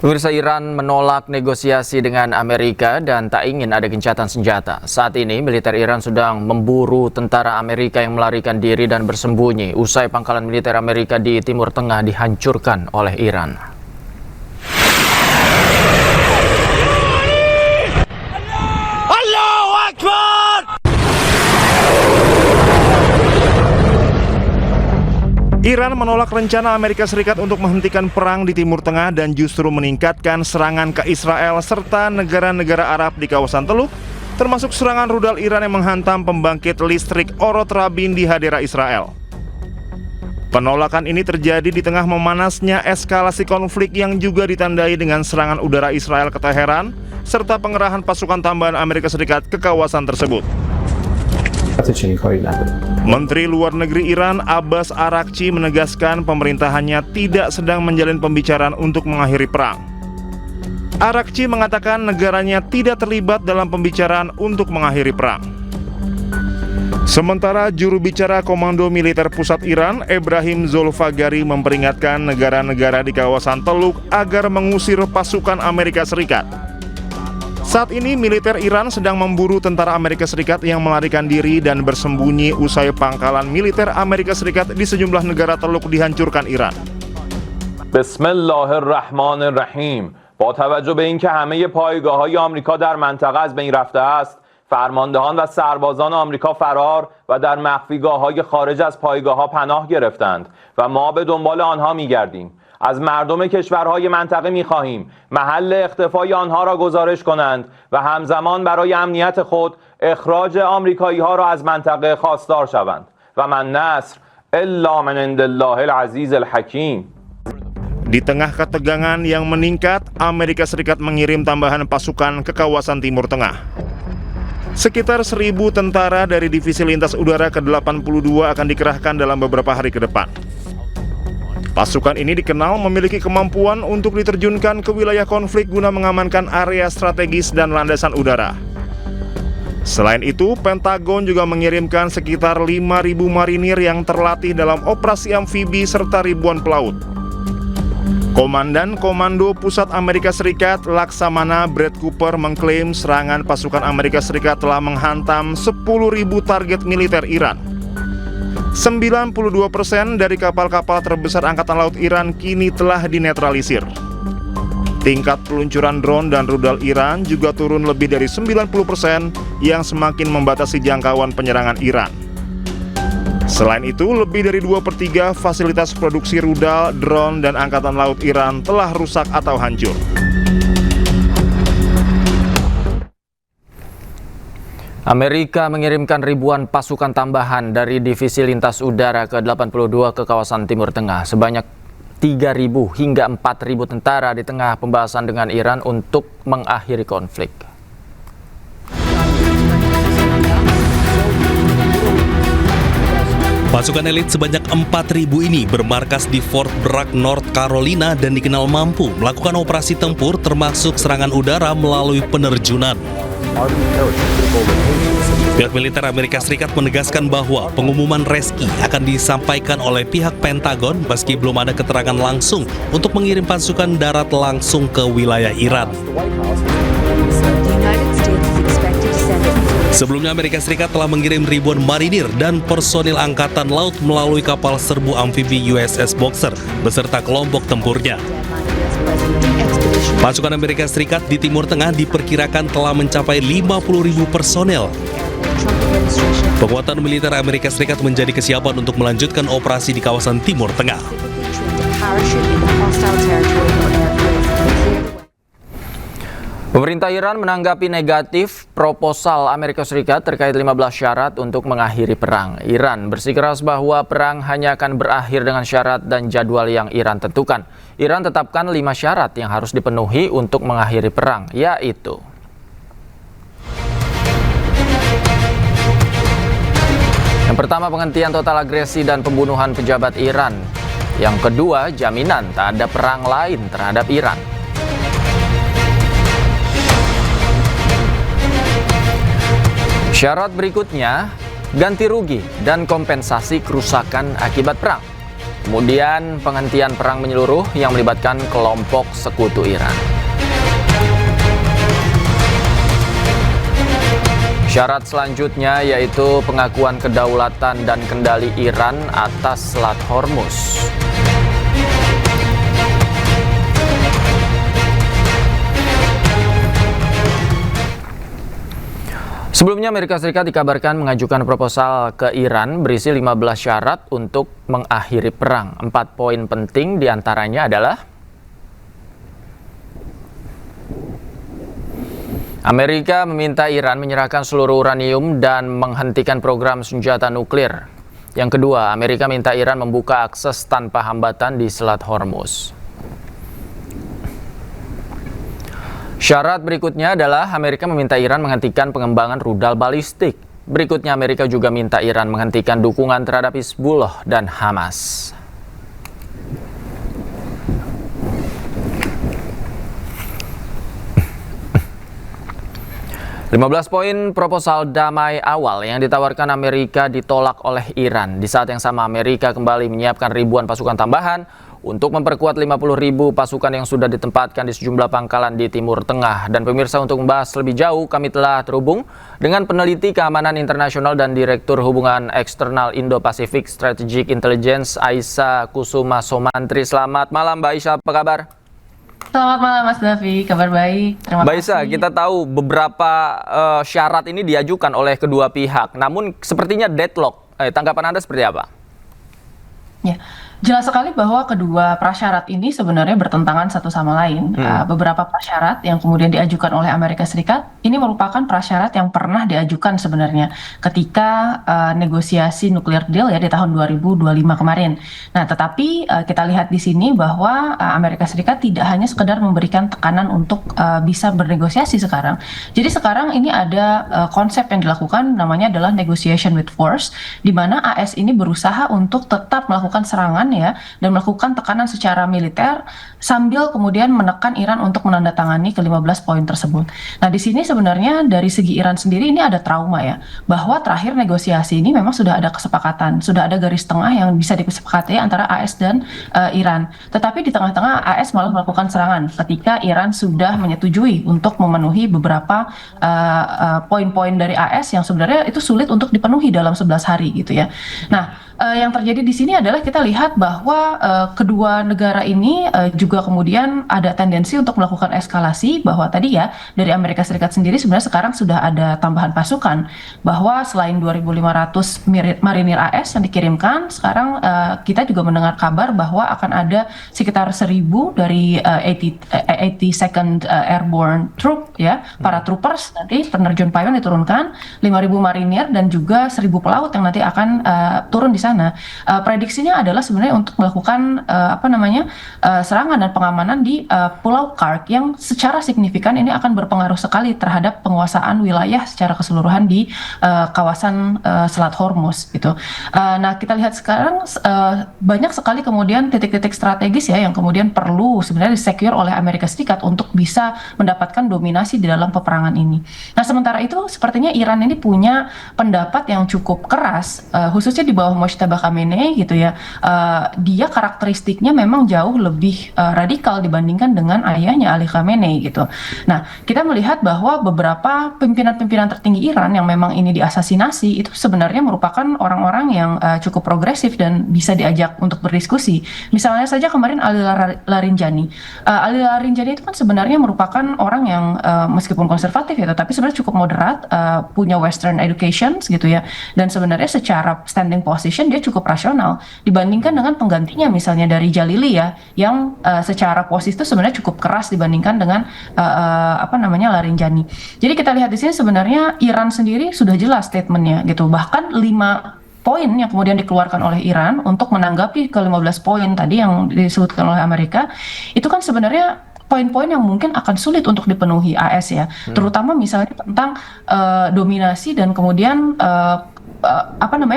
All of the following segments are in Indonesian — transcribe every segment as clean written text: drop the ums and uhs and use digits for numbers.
Pemirsa, Iran menolak negosiasi dengan Amerika dan tak ingin ada gencatan senjata. Saat ini, militer Iran sedang memburu tentara Amerika yang melarikan diri dan bersembunyi usai pangkalan militer Amerika di Timur Tengah dihancurkan oleh Iran. Allahu Akbar! Iran menolak rencana Amerika Serikat untuk menghentikan perang di Timur Tengah dan justru meningkatkan serangan ke Israel serta negara-negara Arab di kawasan Teluk, termasuk serangan rudal Iran yang menghantam pembangkit listrik Orot Rabin di Hadera, Israel. Penolakan ini terjadi di tengah memanasnya eskalasi konflik yang juga ditandai dengan serangan udara Israel ke Teheran serta pengerahan pasukan tambahan Amerika Serikat ke kawasan tersebut. Menteri Luar Negeri Iran Abbas Araghchi menegaskan pemerintahannya tidak sedang menjalin pembicaraan untuk mengakhiri perang. Araghchi mengatakan negaranya tidak terlibat dalam pembicaraan untuk mengakhiri perang. Sementara juru bicara Komando Militer Pusat Iran, Ebrahim Zolfagari, memperingatkan negara-negara di kawasan Teluk agar mengusir pasukan Amerika Serikat. Saat ini militer Iran sedang memburu tentara Amerika Serikat yang melarikan diri dan bersembunyi usai pangkalan militer Amerika Serikat di sejumlah negara Teluk dihancurkan Iran. Bismillahirrahmanirrahim. با توجه به اینکه همه پایگاه‌های آمریکا در منطقه از بین رفته است، فرماندهان و سربازان آمریکا فرار و در مخفیگاه‌های خارج از پایگاه‌ها پناه گرفتند و ما به دنبال آنها می‌گردیم. از مردم کشورهای منطقه می‌خواهیم محل اختفای آنها را گزارش کنند و همزمان برای امنیت خود اخراج آمریکایی‌ها را از منطقه خواستار شوند و من نصر الا من عند الله العزیز الحکیم. Di tengah ketegangan yang meningkat, Amerika Serikat mengirim tambahan pasukan ke kawasan Timur Tengah. Sekitar 1.000 tentara dari Divisi Lintas Udara ke-82 akan dikerahkan dalam beberapa hari ke depan. Pasukan ini dikenal memiliki kemampuan untuk diterjunkan ke wilayah konflik guna mengamankan area strategis dan landasan udara. Selain itu, Pentagon juga mengirimkan sekitar 5.000 marinir yang terlatih dalam operasi amfibi serta ribuan pelaut. Komandan Komando Pusat Amerika Serikat Laksamana Brad Cooper mengklaim serangan pasukan Amerika Serikat telah menghantam 10.000 target militer Iran. 92% dari kapal-kapal terbesar Angkatan Laut Iran kini telah dinetralisir. Tingkat peluncuran drone dan rudal Iran juga turun lebih dari 90% yang semakin membatasi jangkauan penyerangan Iran. Selain itu, lebih dari 2/3 fasilitas produksi rudal, drone, dan Angkatan Laut Iran telah rusak atau hancur. Amerika mengirimkan ribuan pasukan tambahan dari Divisi Lintas Udara ke-82 ke kawasan Timur Tengah. Sebanyak 3.000 hingga 4.000 tentara di tengah pembahasan dengan Iran untuk mengakhiri konflik. Pasukan elit sebanyak 4.000 ini bermarkas di Fort Bragg, North Carolina dan dikenal mampu melakukan operasi tempur termasuk serangan udara melalui penerjunan. Pihak militer Amerika Serikat menegaskan bahwa pengumuman reski akan disampaikan oleh pihak Pentagon meski belum ada keterangan langsung untuk mengirim pasukan darat langsung ke wilayah Iran. Sebelumnya Amerika Serikat telah mengirim ribuan marinir dan personil angkatan laut melalui kapal serbu amfibi USS Boxer beserta kelompok tempurnya. Pasukan Amerika Serikat di Timur Tengah diperkirakan telah mencapai 50.000 personel. Penguatan militer Amerika Serikat menjadi kesiapan untuk melanjutkan operasi di kawasan Timur Tengah. Pemerintah Iran menanggapi negatif proposal Amerika Serikat terkait 15 syarat untuk mengakhiri perang. Iran bersikeras bahwa perang hanya akan berakhir dengan syarat dan jadwal yang Iran tentukan. Iran tetapkan 5 syarat yang harus dipenuhi untuk mengakhiri perang, yaitu: yang pertama, penghentian total agresi dan pembunuhan pejabat Iran. Yang kedua, jaminan tak ada perang lain terhadap Iran. Syarat berikutnya, ganti rugi dan kompensasi kerusakan akibat perang. Kemudian penghentian perang menyeluruh yang melibatkan kelompok sekutu Iran. Syarat selanjutnya yaitu pengakuan kedaulatan dan kendali Iran atas Selat Hormuz. Sebelumnya Amerika Serikat dikabarkan mengajukan proposal ke Iran berisi 15 syarat untuk mengakhiri perang. 4 poin penting diantaranya adalah Amerika meminta Iran menyerahkan seluruh uranium dan menghentikan program senjata nuklir. Yang kedua, Amerika minta Iran membuka akses tanpa hambatan di Selat Hormuz. Syarat berikutnya adalah Amerika meminta Iran menghentikan pengembangan rudal balistik. Berikutnya Amerika juga minta Iran menghentikan dukungan terhadap Hizbullah dan Hamas. "15 poin proposal damai awal yang ditawarkan Amerika ditolak oleh Iran. Di saat yang sama Amerika kembali menyiapkan ribuan pasukan tambahan untuk memperkuat 50.000 pasukan yang sudah ditempatkan di sejumlah pangkalan di Timur Tengah. Dan pemirsa, untuk membahas lebih jauh, kami telah terhubung dengan peneliti keamanan internasional dan Direktur Hubungan Eksternal Indo-Pasifik Strategic Intelligence, Aisyah Kusuma Somantri. Selamat malam, Mbak Aisyah, apa kabar? Selamat malam Mas Davi, kabar baik. Terima Mbak kasih. Aisyah, kita tahu beberapa syarat ini diajukan oleh kedua pihak, namun sepertinya deadlock. Tanggapan Anda seperti apa? Ya, jelas sekali bahwa kedua prasyarat ini sebenarnya bertentangan satu sama lain. Beberapa prasyarat yang kemudian diajukan oleh Amerika Serikat ini merupakan prasyarat yang pernah diajukan sebenarnya ketika negosiasi nuklir deal ya di tahun 2025 kemarin. Nah, tetapi kita lihat di sini bahwa Amerika Serikat tidak hanya sekedar memberikan tekanan untuk bisa bernegosiasi sekarang. Jadi sekarang ini ada konsep yang dilakukan, namanya adalah negotiation with force, di mana AS ini berusaha untuk tetap melakukan serangan ya, dan melakukan tekanan secara militer sambil kemudian menekan Iran untuk menandatangani ke-15 poin tersebut. Nah, di sini sebenarnya dari segi Iran sendiri ini ada trauma ya, bahwa terakhir negosiasi ini memang sudah ada kesepakatan, sudah ada garis tengah yang bisa disepakati antara AS dan Iran. Tetapi di tengah-tengah AS malah melakukan serangan ketika Iran sudah menyetujui untuk memenuhi beberapa poin-poin dari AS yang sebenarnya itu sulit untuk dipenuhi dalam 11 hari gitu ya. Nah, yang terjadi di sini adalah kita lihat bahwa kedua negara ini juga kemudian ada tendensi untuk melakukan eskalasi, bahwa tadi ya dari Amerika Serikat sendiri sebenarnya sekarang sudah ada tambahan pasukan, bahwa selain 2.500 marinir AS yang dikirimkan, sekarang kita juga mendengar kabar bahwa akan ada sekitar 1.000 dari 82nd Airborne Troop ya, para troopers nanti penerjun payung diturunkan, 5.000 marinir dan juga 1.000 pelaut yang nanti akan turun di sana. Prediksinya adalah sebenarnya untuk melakukan serangan dan pengamanan di Pulau Kark yang secara signifikan ini akan berpengaruh sekali terhadap penguasaan wilayah secara keseluruhan di kawasan Selat Hormuz gitu. Nah, kita lihat sekarang banyak sekali kemudian titik-titik strategis ya yang kemudian perlu sebenarnya disecure oleh Amerika Serikat untuk bisa mendapatkan dominasi di dalam peperangan ini. Nah, sementara itu sepertinya Iran ini punya pendapat yang cukup keras, khususnya di bawah Mojtaba Khamenei gitu ya. Dia karakteristiknya memang jauh lebih radikal dibandingkan dengan ayahnya Ali Khamenei gitu. Nah, kita melihat bahwa beberapa pimpinan-pimpinan tertinggi Iran yang memang ini diasasinasi itu sebenarnya merupakan orang-orang yang cukup progresif dan bisa diajak untuk berdiskusi. Misalnya saja kemarin Ali Larinjani. Ali Larinjani itu kan sebenarnya merupakan orang yang meskipun konservatif ya, tetapi sebenarnya cukup moderat, punya Western education gitu ya. Dan sebenarnya secara standing position dia cukup rasional dibandingkan dengan penggantinya misalnya dari Jalili ya, yang secara posisi itu sebenarnya cukup keras dibandingkan dengan Larinjani. Jadi kita lihat di sini sebenarnya Iran sendiri sudah jelas statementnya gitu. Bahkan 5 poin yang kemudian dikeluarkan oleh Iran untuk menanggapi ke-15 poin tadi yang disebutkan oleh Amerika, itu kan sebenarnya poin-poin yang mungkin akan sulit untuk dipenuhi AS ya, terutama misalnya tentang dominasi dan kemudian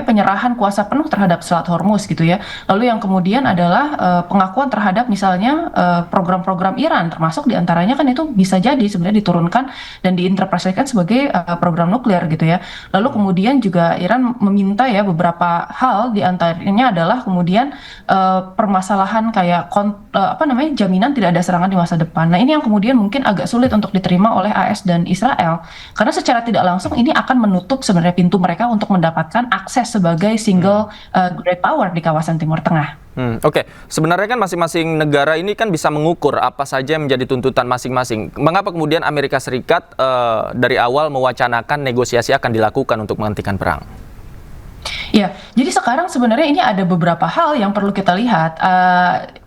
penyerahan kuasa penuh terhadap Selat Hormuz gitu ya. Lalu yang kemudian adalah pengakuan terhadap misalnya program-program Iran, termasuk diantaranya kan itu bisa jadi sebenarnya diturunkan dan diinterpretasikan sebagai program nuklir gitu ya. Lalu kemudian juga Iran meminta ya beberapa hal, diantaranya adalah kemudian permasalahan kayak jaminan tidak ada serangan di masa depan. Nah ini yang kemudian mungkin agak sulit untuk diterima oleh AS dan Israel, karena secara tidak langsung ini akan menutup sebenarnya pintu mereka untuk mendapatkan akses sebagai single great power di kawasan Timur Tengah. Oke. Sebenarnya kan masing-masing negara ini kan bisa mengukur apa saja yang menjadi tuntutan masing-masing. Mengapa kemudian Amerika Serikat dari awal mewacanakan negosiasi akan dilakukan untuk menghentikan perang? Ya, jadi sekarang sebenarnya ini ada beberapa hal yang perlu kita lihat.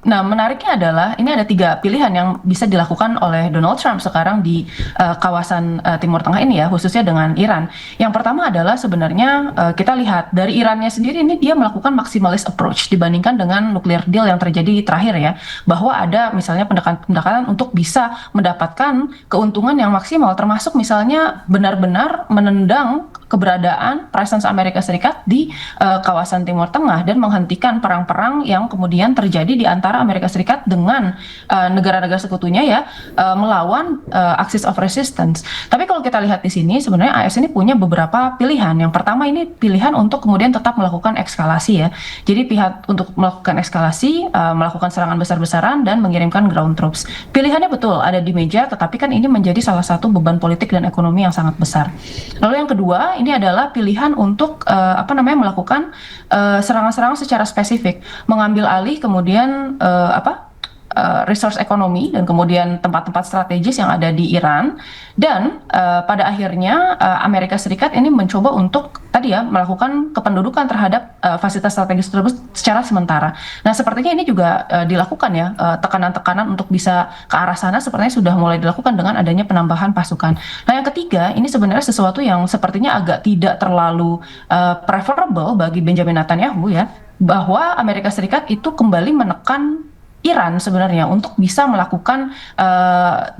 Nah, menariknya adalah ini ada 3 pilihan yang bisa dilakukan oleh Donald Trump sekarang di kawasan Timur Tengah ini ya, khususnya dengan Iran. Yang pertama adalah sebenarnya kita lihat dari Irannya sendiri ini dia melakukan maximalist approach dibandingkan dengan nuclear deal yang terjadi terakhir ya, bahwa ada misalnya pendekatan untuk bisa mendapatkan keuntungan yang maksimal, termasuk misalnya benar-benar menendang keberadaan presence Amerika Serikat di kawasan Timur Tengah dan menghentikan perang-perang yang kemudian terjadi di antara Amerika Serikat dengan negara-negara sekutunya ya, melawan Axis of Resistance. Tapi kalau kita lihat di sini sebenarnya AS ini punya beberapa pilihan. Yang pertama ini pilihan untuk kemudian tetap melakukan eskalasi ya. Jadi pihak untuk melakukan eskalasi, melakukan serangan besar-besaran dan mengirimkan ground troops. Pilihannya betul ada di meja, tetapi kan ini menjadi salah satu beban politik dan ekonomi yang sangat besar. Lalu yang kedua ini adalah pilihan untuk melakukan serangan-serangan secara spesifik, mengambil alih kemudian resource ekonomi dan kemudian tempat-tempat strategis yang ada di Iran, dan pada akhirnya Amerika Serikat ini mencoba untuk tadi ya melakukan kependudukan terhadap fasilitas strategis tersebut secara sementara. Nah sepertinya ini juga dilakukan ya, tekanan-tekanan untuk bisa ke arah sana sepertinya sudah mulai dilakukan dengan adanya penambahan pasukan. Nah yang ketiga ini sebenarnya sesuatu yang sepertinya agak tidak terlalu preferable bagi Benjamin Netanyahu ya, bahwa Amerika Serikat itu kembali menekan Iran sebenarnya untuk bisa melakukan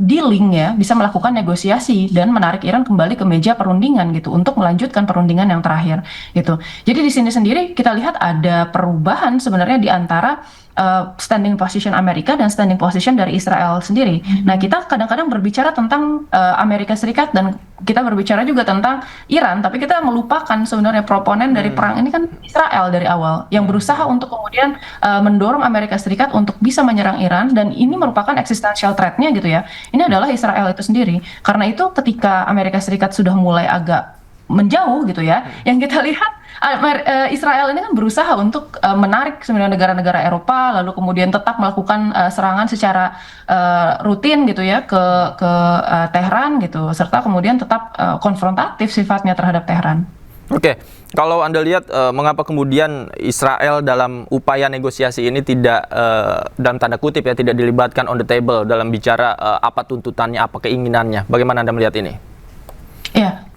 dealing ya, bisa melakukan negosiasi dan menarik Iran kembali ke meja perundingan gitu untuk melanjutkan perundingan yang terakhir gitu. Jadi di sini sendiri kita lihat ada perubahan sebenarnya di antara standing position Amerika dan standing position dari Israel sendiri. Nah, kita kadang-kadang berbicara tentang Amerika Serikat dan kita berbicara juga tentang Iran, tapi kita melupakan sebenarnya proponen dari perang ini kan Israel dari awal yang berusaha untuk kemudian mendorong Amerika Serikat untuk bisa menyerang Iran, dan ini merupakan existential threat-nya gitu ya. Ini adalah Israel itu sendiri. Karena itu ketika Amerika Serikat sudah mulai agak menjauh gitu ya, yang kita lihat Israel ini kan berusaha untuk menarik sebenarnya negara-negara Eropa, lalu kemudian tetap melakukan serangan secara rutin gitu ya ke Tehran gitu, serta kemudian tetap konfrontatif sifatnya terhadap Tehran. Oke, kalau Anda lihat mengapa kemudian Israel dalam upaya negosiasi ini tidak dalam tanda kutip ya tidak dilibatkan on the table dalam bicara apa tuntutannya, apa keinginannya, bagaimana Anda melihat ini? Ya.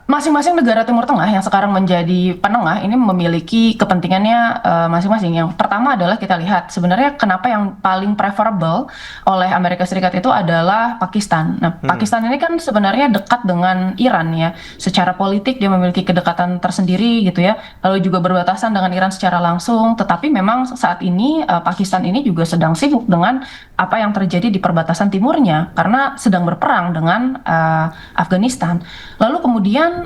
Masing-masing negara Timur Tengah yang sekarang menjadi penengah ini memiliki kepentingannya masing-masing. Yang pertama adalah kita lihat sebenarnya kenapa yang paling preferable oleh Amerika Serikat itu adalah Pakistan. Nah, Pakistan ini kan sebenarnya dekat dengan Iran ya. Secara politik dia memiliki kedekatan tersendiri gitu ya. Lalu juga berbatasan dengan Iran secara langsung. Tetapi memang saat ini Pakistan ini juga sedang sibuk dengan apa yang terjadi di perbatasan timurnya karena sedang berperang dengan Afghanistan. Lalu kemudian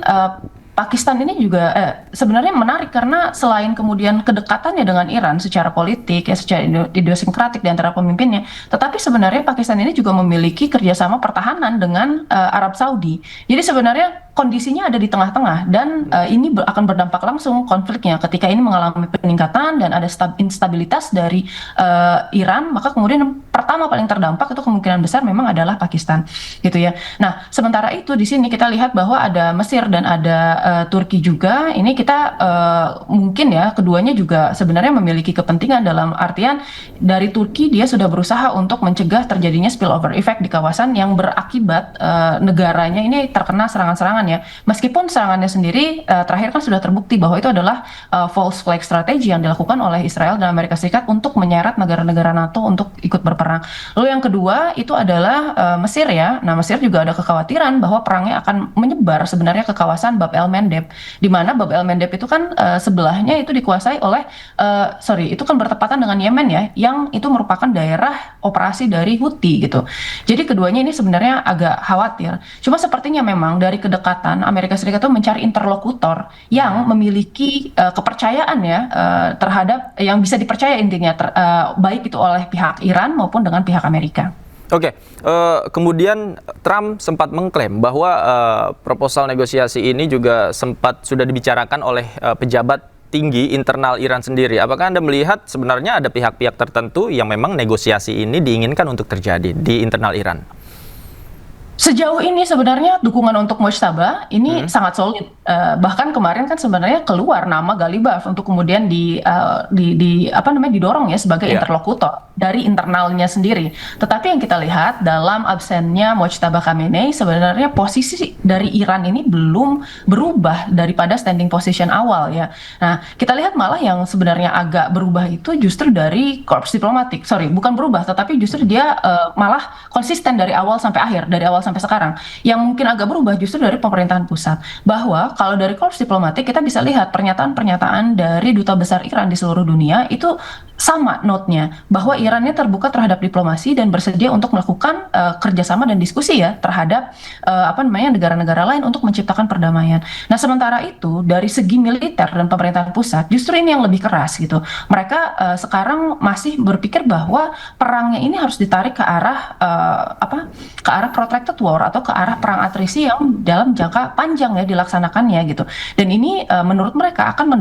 Pakistan ini juga sebenarnya menarik karena selain kemudian kedekatannya dengan Iran secara politik ya, secara idiosinkratik di antara pemimpinnya, tetapi sebenarnya Pakistan ini juga memiliki kerjasama pertahanan dengan Arab Saudi. Jadi sebenarnya kondisinya ada di tengah-tengah dan ini akan berdampak langsung konfliknya ketika ini mengalami peningkatan dan ada instabilitas dari Iran, maka kemudian pertama paling terdampak itu kemungkinan besar memang adalah Pakistan gitu ya. Nah sementara itu di sini kita lihat bahwa ada Mesir dan ada Turki juga. Ini kita mungkin ya keduanya juga sebenarnya memiliki kepentingan, dalam artian dari Turki dia sudah berusaha untuk mencegah terjadinya spillover effect di kawasan yang berakibat negaranya ini terkena serangan-serangan serangannya. Meskipun serangannya sendiri terakhir kan sudah terbukti bahwa itu adalah false flag strategy yang dilakukan oleh Israel dan Amerika Serikat untuk menyeret negara-negara NATO untuk ikut berperang. Lalu yang kedua itu adalah Mesir ya. Nah, Mesir juga ada kekhawatiran bahwa perangnya akan menyebar sebenarnya ke kawasan Bab el-Mandeb, di mana Bab el-Mandeb itu kan sebelahnya itu dikuasai oleh itu kan bertepatan dengan Yemen ya, yang itu merupakan daerah operasi dari Houthi gitu. Jadi keduanya ini sebenarnya agak khawatir. Cuma sepertinya memang dari kedekatan Amerika Serikat itu mencari interlokutor yang memiliki kepercayaan ya terhadap yang bisa dipercaya intinya baik itu oleh pihak Iran maupun dengan pihak Amerika. Oke, kemudian Trump sempat mengklaim bahwa proposal negosiasi ini juga sudah dibicarakan oleh pejabat tinggi internal Iran sendiri. Apakah Anda melihat sebenarnya ada pihak-pihak tertentu yang memang negosiasi ini diinginkan untuk terjadi di internal Iran? Sejauh ini sebenarnya dukungan untuk Mojtaba ini sangat solid. Bahkan kemarin kan sebenarnya keluar nama Ghalibaf untuk kemudian didorong ya sebagai interlokutor dari internalnya sendiri. Tetapi yang kita lihat dalam absennya Mojtaba Khamenei, sebenarnya posisi dari Iran ini belum berubah daripada standing position awal ya. Nah, kita lihat malah yang sebenarnya agak berubah itu justru dari korps diplomatik. Sorry, bukan berubah, tetapi justru dia malah konsisten dari awal sampai akhir, dari awal sampai sekarang. Yang mungkin agak berubah justru dari pemerintahan pusat. Bahwa kalau dari korps diplomatik kita bisa lihat pernyataan-pernyataan dari duta besar Iran di seluruh dunia itu sama note-nya, bahwa Irannya terbuka terhadap diplomasi dan bersedia untuk melakukan kerjasama dan diskusi ya terhadap negara-negara lain untuk menciptakan perdamaian. Nah, sementara itu dari segi militer dan pemerintahan pusat justru ini yang lebih keras gitu. Mereka sekarang masih berpikir bahwa perangnya ini harus ditarik ke arah ke arah protracted war atau ke arah perang atrisi yang dalam jangka panjang ya dilaksanakannya gitu. Dan ini menurut mereka akan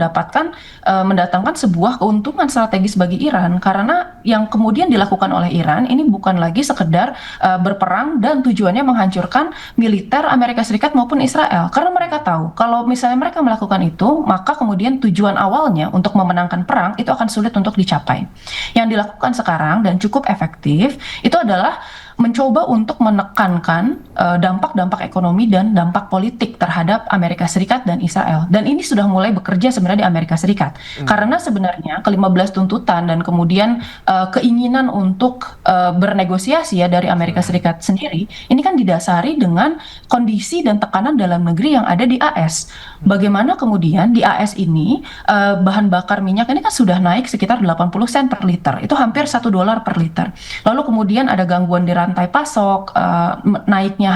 mendatangkan sebuah keuntungan strategis bagi Iran, karena yang kemudian dilakukan oleh Iran ini bukan lagi sekedar berperang dan tujuannya menghancurkan militer Amerika Serikat maupun Israel, karena mereka tahu kalau misalnya mereka melakukan itu, maka kemudian tujuan awalnya untuk memenangkan perang itu akan sulit untuk dicapai. Yang dilakukan sekarang dan cukup efektif itu adalah mencoba untuk menekankan dampak-dampak ekonomi dan dampak politik terhadap Amerika Serikat dan Israel. Dan ini sudah mulai bekerja sebenarnya di Amerika Serikat. Karena sebenarnya ke-15 tuntutan dan kemudian keinginan untuk bernegosiasi ya dari Amerika Serikat sendiri, ini kan didasari dengan kondisi dan tekanan dalam negeri yang ada di AS. Bagaimana kemudian di AS ini bahan bakar minyak ini kan sudah naik sekitar 80 sen per liter. Itu hampir $1 per liter. Lalu kemudian ada gangguan di rantai pasok, naiknya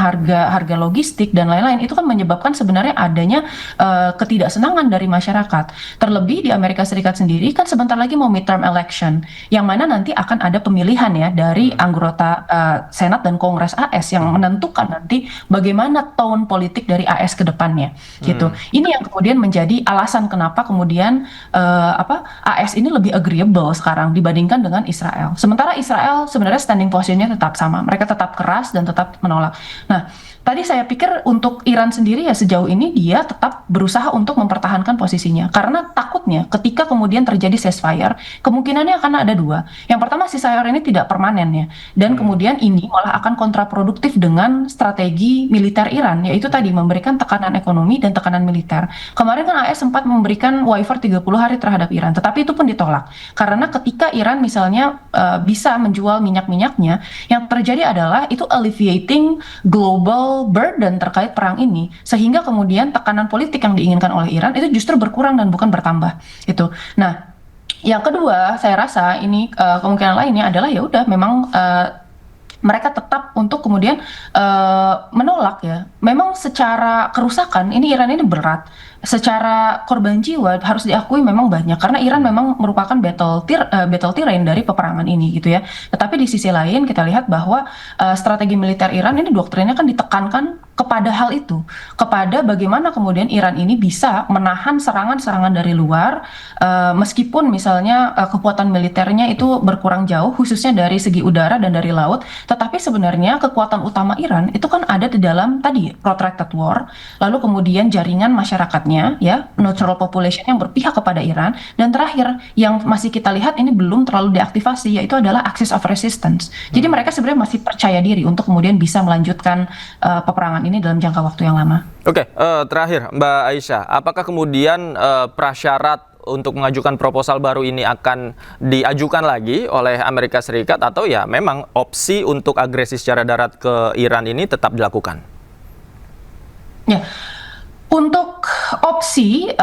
harga logistik dan lain-lain, itu kan menyebabkan sebenarnya adanya ketidaksenangan dari masyarakat. Terlebih di Amerika Serikat sendiri kan sebentar lagi mau midterm election, yang mana nanti akan ada pemilihan ya dari anggota Senat dan Kongres AS yang menentukan nanti bagaimana tone politik dari AS ke depannya gitu. Ini yang kemudian menjadi alasan kenapa kemudian AS ini lebih agreeable sekarang dibandingkan dengan Israel. Sementara Israel sebenarnya standing positionnya tetap sama. Mereka tetap keras dan tetap menolak. Nah, tadi saya pikir untuk Iran sendiri ya sejauh ini dia tetap berusaha untuk mempertahankan posisinya. Karena takutnya ketika kemudian terjadi ceasefire, kemungkinannya akan ada dua. Yang pertama, ceasefire ini tidak permanen ya. Dan kemudian ini malah akan kontraproduktif dengan strategi militer Iran, yaitu tadi memberikan tekanan ekonomi dan tekanan militer. Kemarin kan AS sempat memberikan waiver 30 hari terhadap Iran, tetapi itu pun ditolak. Karena ketika Iran misalnya bisa menjual minyak-minyaknya, yang terjadi adalah itu alleviating global burden terkait perang ini, sehingga kemudian tekanan politik yang diinginkan oleh Iran itu justru berkurang dan bukan bertambah itu. Nah, yang kedua saya rasa ini kemungkinan lainnya adalah ya udah memang mereka tetap untuk kemudian menolak ya. Memang secara kerusakan ini Iran ini berat. Secara korban jiwa harus diakui memang banyak, karena Iran memang merupakan battle terrain dari peperangan ini gitu ya. Tetapi di sisi lain kita lihat bahwa strategi militer Iran ini doktrinnya kan ditekankan kepada hal itu, kepada bagaimana kemudian Iran ini bisa menahan serangan-serangan dari luar, meskipun misalnya kekuatan militernya itu berkurang jauh, khususnya dari segi udara dan dari laut, tetapi Tetapi sebenarnya kekuatan utama Iran itu kan ada di dalam tadi protracted war, lalu kemudian jaringan masyarakatnya, ya, neutral population yang berpihak kepada Iran, dan terakhir yang masih kita lihat ini belum terlalu diaktifasi, yaitu adalah axis of resistance. Jadi mereka sebenarnya masih percaya diri untuk kemudian bisa melanjutkan peperangan ini dalam jangka waktu yang lama. Oke, terakhir Mbak Aisyah, apakah kemudian prasyarat untuk mengajukan proposal baru ini akan diajukan lagi oleh Amerika Serikat atau ya memang opsi untuk agresi secara darat ke Iran ini tetap dilakukan? Ya, untuk opsi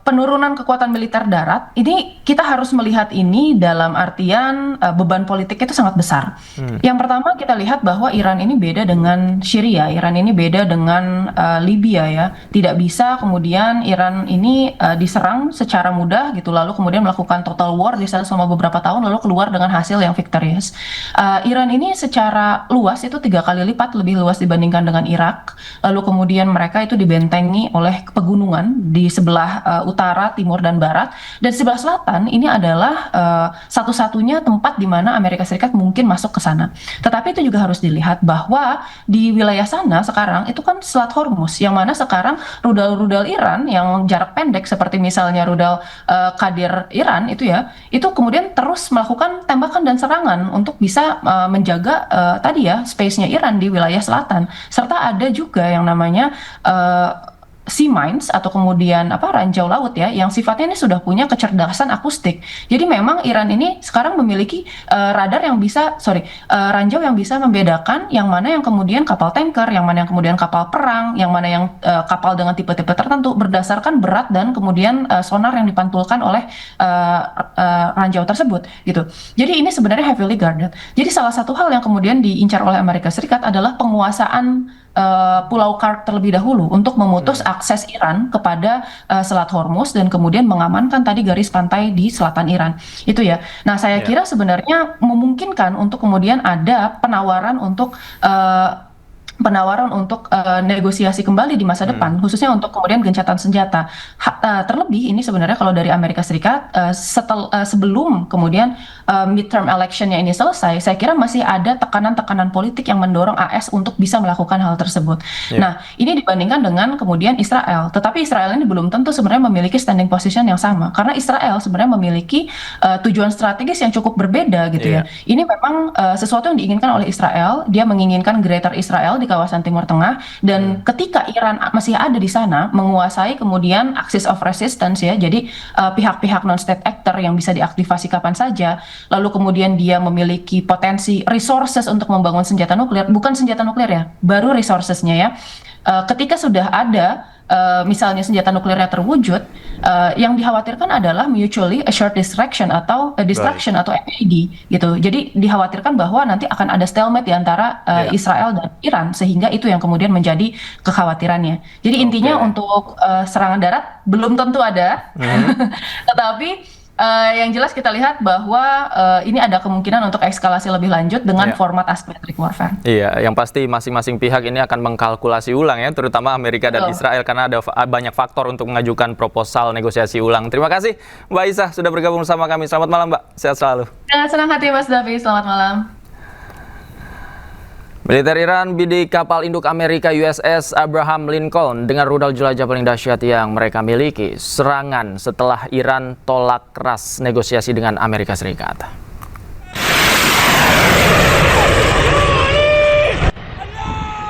penurunan kekuatan militer darat, ini kita harus melihat ini dalam artian beban politik itu sangat besar. Yang pertama kita lihat bahwa Iran ini beda dengan Syria, Iran ini beda dengan Libya ya. Tidak bisa kemudian Iran ini diserang secara mudah gitu, lalu kemudian melakukan total war di sana selama beberapa tahun, lalu keluar dengan hasil yang victorious. Iran ini secara luas itu 3 kali lipat lebih luas dibandingkan dengan Irak, lalu kemudian mereka itu dibentengi oleh pegunungan di sebelah utara, timur, dan barat. Dan sebelah selatan ini adalah satu-satunya tempat di mana Amerika Serikat mungkin masuk ke sana. Tetapi itu juga harus dilihat bahwa di wilayah sana sekarang itu kan Selat Hormuz, yang mana sekarang rudal-rudal Iran yang jarak pendek seperti misalnya rudal Qadir Iran itu ya, itu kemudian terus melakukan tembakan dan serangan untuk bisa menjaga tadi ya space-nya Iran di wilayah selatan. Serta ada juga yang namanya sea mines atau kemudian ranjau laut ya, yang sifatnya ini sudah punya kecerdasan akustik. Jadi memang Iran ini sekarang memiliki radar yang bisa, ranjau yang bisa membedakan yang mana yang kemudian kapal tanker, yang mana yang kemudian kapal perang, yang mana yang kapal dengan tipe-tipe tertentu berdasarkan berat dan kemudian sonar yang dipantulkan oleh ranjau tersebut gitu. Jadi ini sebenarnya heavily guarded. Jadi salah satu hal yang kemudian diincar oleh Amerika Serikat adalah penguasaan Pulau Kark terlebih dahulu untuk memutus akses Iran kepada Selat Hormuz dan kemudian mengamankan tadi garis pantai di selatan Iran. Itu ya. Nah, saya kira sebenarnya memungkinkan untuk kemudian ada penawaran untuk negosiasi kembali di masa depan, khususnya untuk kemudian gencatan senjata. Terlebih ini sebenarnya kalau dari Amerika Serikat sebelum kemudian midterm electionnya ini selesai, saya kira masih ada tekanan-tekanan politik yang mendorong AS untuk bisa melakukan hal tersebut. Nah, ini dibandingkan dengan kemudian Israel. Tetapi Israel ini belum tentu sebenarnya memiliki standing position yang sama, karena Israel sebenarnya memiliki tujuan strategis yang cukup berbeda gitu ya. Ini memang sesuatu yang diinginkan oleh Israel. Dia menginginkan Greater Israel di kawasan Timur Tengah, dan ketika Iran masih ada di sana menguasai kemudian axis of resistance ya, jadi pihak-pihak non-state actor yang bisa diaktifasi kapan saja, lalu kemudian dia memiliki potensi resources untuk membangun senjata nuklir, bukan senjata nuklir ya, baru resourcesnya ya. Ketika sudah ada misalnya senjata nuklirnya terwujud, yang dikhawatirkan adalah mutually assured destruction atau atau MAD gitu. Jadi dikhawatirkan bahwa nanti akan ada stalemate di antara Israel dan Iran, sehingga itu yang kemudian menjadi kekhawatirannya. Jadi intinya untuk serangan darat belum tentu ada, tetapi yang jelas kita lihat bahwa ini ada kemungkinan untuk eskalasi lebih lanjut dengan format asymmetric warfare. Iya, yang pasti masing-masing pihak ini akan mengkalkulasi ulang ya, terutama Amerika dan Israel, karena ada banyak faktor untuk mengajukan proposal negosiasi ulang. Terima kasih Mbak Aisyah sudah bergabung bersama kami. Selamat malam Mbak, sehat selalu. Senang hati Mas Davi, selamat malam. Militer Iran bidik kapal induk Amerika USS Abraham Lincoln dengan rudal jelajah paling dahsyat yang mereka miliki. Serangan setelah Iran tolak keras negosiasi dengan Amerika Serikat.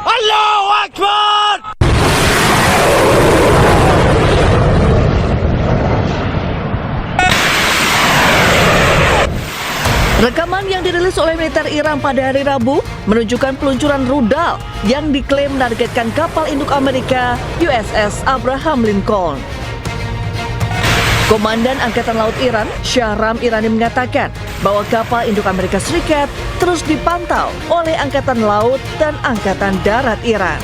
Allahu Akbar! Rekaman yang dirilis oleh militer Iran pada hari Rabu menunjukkan peluncuran rudal yang diklaim menargetkan kapal induk Amerika USS Abraham Lincoln. Komandan Angkatan Laut Iran, Shahram Irani mengatakan bahwa kapal induk Amerika Serikat terus dipantau oleh Angkatan Laut dan Angkatan Darat Iran.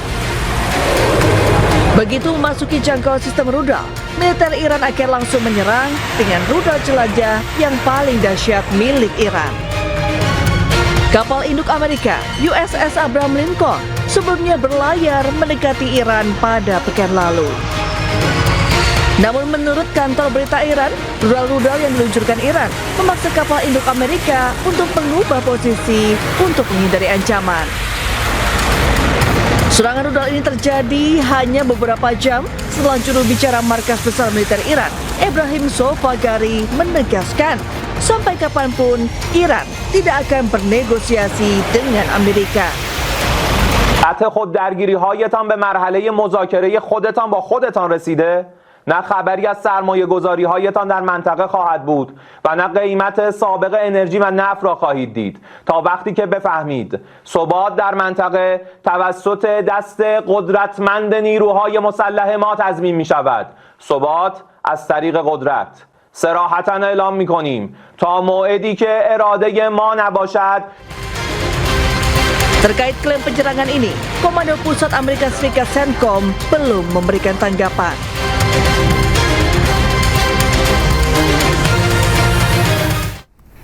Begitu memasuki jangkauan sistem rudal, militer Iran akan langsung menyerang dengan rudal jelajah yang paling dahsyat milik Iran. Kapal induk Amerika USS Abraham Lincoln sebelumnya berlayar mendekati Iran pada pekan lalu. Namun menurut kantor berita Iran, rudal-rudal yang diluncurkan Iran memaksa kapal induk Amerika untuk mengubah posisi untuk menghindari ancaman. Serangan rudal ini terjadi hanya beberapa jam setelah juru bicara Markas Besar Militer Iran, Ebrahim Solfagari, menegaskan sampai kapanpun Iran tidak akan bernegosiasi dengan Amerika. قطع خوددرگیری هایتان به مرحله مذاکره خودتان با خودتان رسیده؟ نه خبری از سرمایه گذاری هایتان در منطقه خواهد بود و نه قیمت سابق انرژی و نفت را خواهید دید تا وقتی که بفهمید ثبات در منطقه توسط دست قدرتمند نیروهای مسلح ما تضمین می شود. ثبات از طریق قدرت. صراحتاً اعلام می کنیم تا موعدی که اراده ما نباشد. Terkait klaim penyerangan ini, Komando Pusat Amerika Serikat CENTCOM belum memberikan tanggapan.